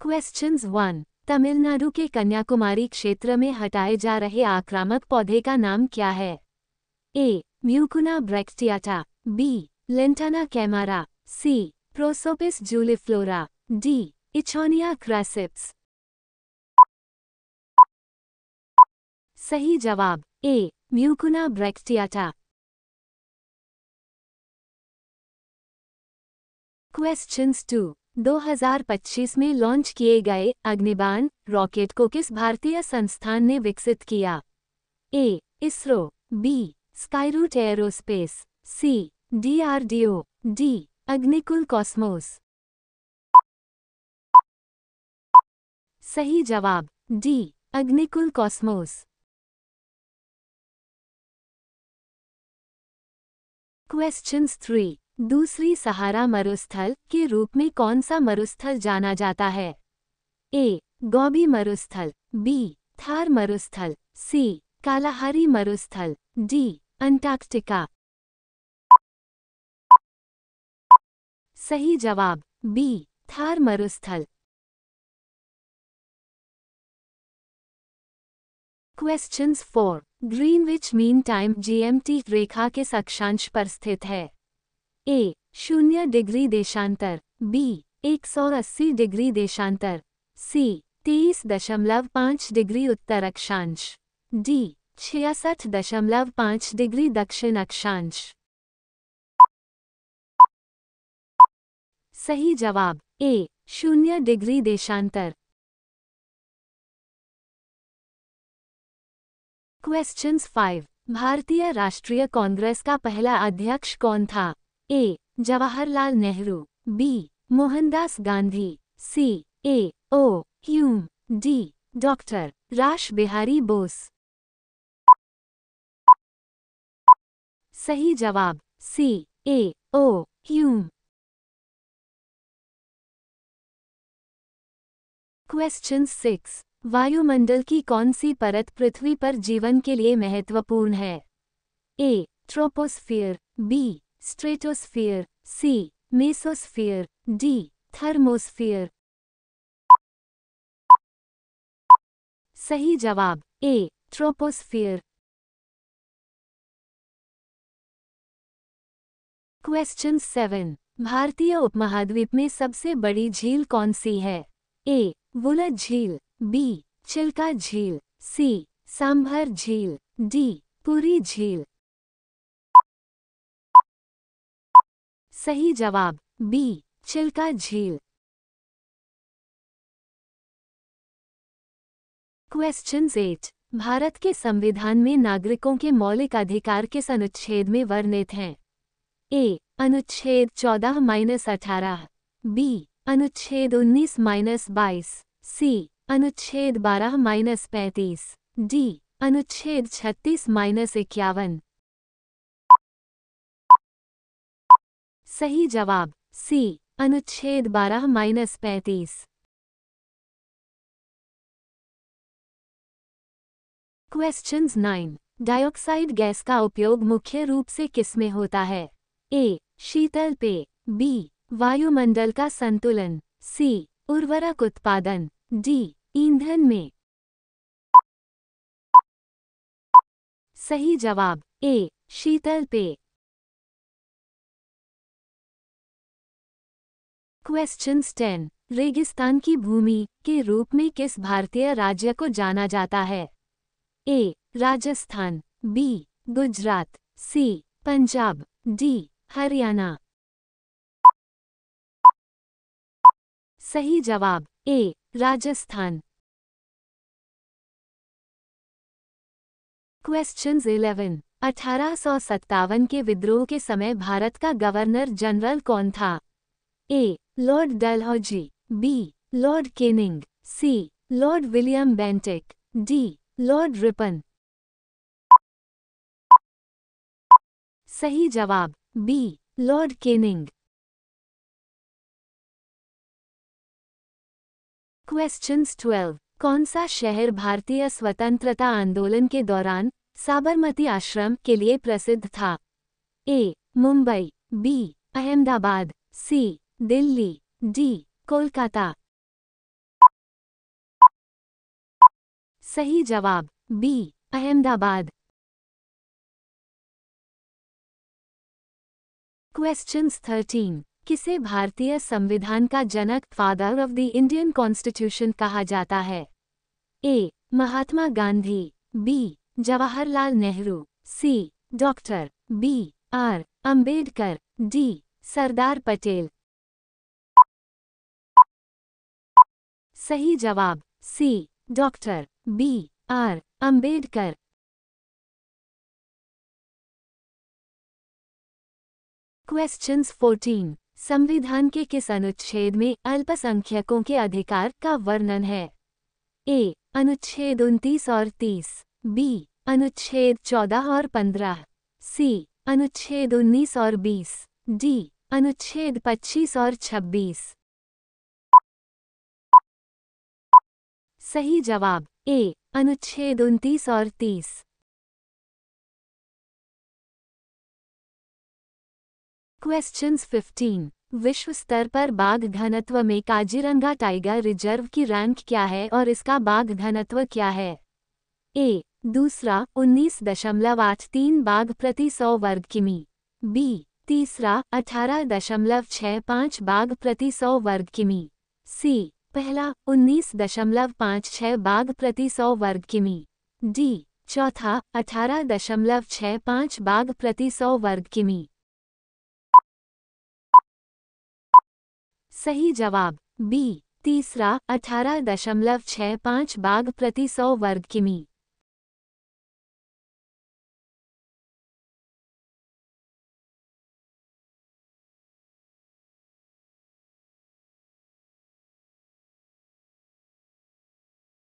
Questions 1। Tamil Nadu के कन्याकुमारी क्षेत्र में हटाए जा रहे आक्रामक पौधे का नाम क्या है? A. Mucuna bracteata, B. Lantana camara, C. Prosopis juliflora, D. Eichhornia crassipes. सही जवाब ए. म्यूकुना ब्रैक्टियाटा। क्वेश्चंस 2। 2025 में लॉन्च किए गए अग्निबाण रॉकेट को किस भारतीय संस्थान ने विकसित किया? A. ISRO, B. Skyroot Aerospace, C. DRDO, D. Agnikul Cosmos. सही जवाब डी. अग्निकुल कॉस्मोस। क्वेश्चंस 3। दूसरी सहारा मरुस्थल के रूप में कौन सा मरुस्थल जाना जाता है? ए. गौबी मरुस्थल, बी. थार मरुस्थल, सी. कालाहारी मरुस्थल, डी. अंटार्कटिका। सही जवाब बी. थार मरुस्थल। Questions 4। Greenwich mean time GMT रेखा किस अक्षांश पर स्थित है? ए. 0 डिग्री देशांतर, बी. 180 डिग्री देशांतर, सी. 23.5 डिग्री उत्तर अक्षांश, डी. 66.5 डिग्री दक्षिण अक्षांश। सही जवाब ए. 0 डिग्री देशांतर। क्वेश्चंस 5। भारतीय राष्ट्रीय कांग्रेस का पहला अध्यक्ष कौन था? A. Jawaharlal Nehru, B. Mohandas Gandhi, C. A. O. Hume, D. Doctor Ras Bihari Bose. सही जवाब सी. ए. ओ. ह्यूम। क्वेश्चन 6। वायुमंडल की कौन सी परत पृथ्वी पर जीवन के लिए महत्वपूर्ण है? A. Troposphere, B. Stratosphere, C. Mesosphere, D. Thermosphere. सही जवाब ए. ट्रोपोस्फियर। क्वेश्चन 7। भारतीय उपमहाद्वीप में सबसे बड़ी झील कौन सी है? ए. वुलर झील, बी. चिल्का झील, सी. सांभर झील, डी. पुरी झील। सही जवाब बी. चिल्का झील। क्वेश्चन 8। भारत के संविधान में नागरिकों के मौलिक अधिकार किस अनुच्छेद में वर्णित हैं? ए. अनुच्छेद 14-18, बी. अनुच्छेद 19-22, सी. अनुच्छेद 12-35, डी. अनुच्छेद 36-51। सही जवाब सी. अनुच्छेद 12-35। क्वेश्चंस 9। डाइऑक्साइड गैस का उपयोग मुख्य रूप से किसमें होता है? ए. शीतल पेय, बी. वायुमंडल का संतुलन, सी. उर्वरक उत्पादन, डी. ईंधन में। सही जवाब ए. शीतल पेय। क्वेश्चंस 10। रेगिस्तान की भूमि के रूप में किस भारतीय राज्य को जाना जाता है? ए. राजस्थान, बी. गुजरात, सी. पंजाब, डी. हरियाणा। सही जवाब ए. राजस्थान। क्वेश्चंस 11। 1857 के विद्रोह के समय भारत का गवर्नर जनरल कौन था? A. Lord Dalhousie, B. Lord Canning, C. Lord William Bentinck, D. Lord Ripon. सही जवाब बी. Lord Canning. क्वेश्चंस 12। कौन सा शहर भारतीय स्वतंत्रता आंदोलन के दौरान साबरमती आश्रम के लिए प्रसिद्ध था? ए. मुंबई, बी. अहमदाबाद, सी. दिल्ली, डी. कोलकाता। सही जवाब बी अहमदाबाद। क्वेश्चंस 13। किसे भारतीय संविधान का जनक father of the Indian constitution कहा जाता है? A Mahatma Gandhi, B Jawaharlal Nehru, C doctor B R Ambedkar, D Sardar Patel. सही जवाब C doctor B R Ambedkar. Questions 14। संविधान के किस अनुच्छेद में अल्पसंख्यकों के अधिकार का वर्णन है? ए अनुच्छेद 29 और 30, बी अनुच्छेद 14 और 15, सी अनुच्छेद 19 और 20, डी अनुच्छेद 25 और 26। सही जवाब ए अनुच्छेद 29 और 30। क्वेश्चंस 15। विश्व स्तर पर बाघ घनत्व में काजीरंगा टाइगर रिजर्व की रैंक क्या है और इसका बाघ घनत्व क्या है? ए दूसरा 19.83 बाघ प्रति 100 वर्ग किमी, बी तीसरा 18.65 बाघ प्रति 100 वर्ग किमी, सी पहला 19.56 बाघ प्रति 100 वर्ग किमी, डी चौथा 18.65 बाघ प्रति 100 वर्ग किमी। सही जवाब बी तीसरा 18.65 बाघ प्रति 100 वर्ग किमी।